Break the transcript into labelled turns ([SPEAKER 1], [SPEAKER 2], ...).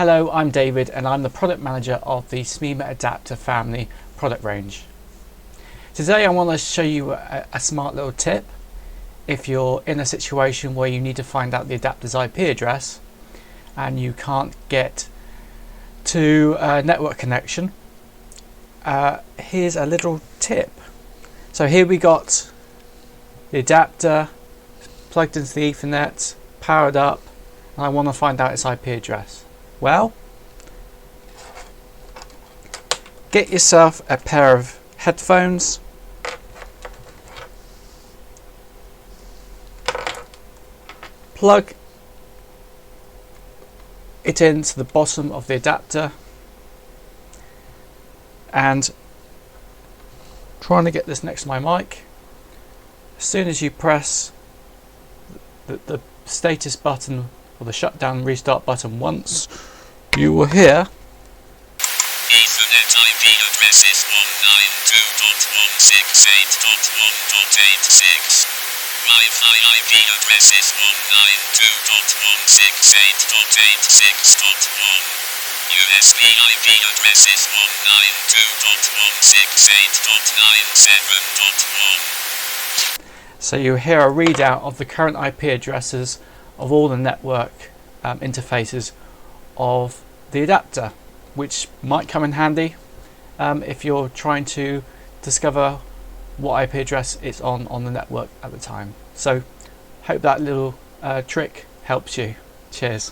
[SPEAKER 1] Hello, I'm David and I'm the product manager of the SMEMA Adaptor family product range. Today I want to show you a smart little tip if you're in a situation where you need to find out the adapter's IP address and you can't get to a network connection. Here's a little tip. So here we got the adapter plugged into the Ethernet, powered up, and I want to find out its IP address. Well, get yourself a pair of headphones, plug it into the bottom of the adapter, and trying to get this next to my mic. As soon as you press the status button or the shutdown restart button once, you will hear
[SPEAKER 2] Ethernet IP addresses 192.168.1.86. Wi-Fi IP addresses 192.168.86.1. USB IP addresses 192.168.97.1.
[SPEAKER 1] So you hear a readout of the current IP addresses of all the network interfaces of the adapter, which might come in handy if you're trying to discover what IP address it's on the network at the time. So hope that little trick helps you. Cheers.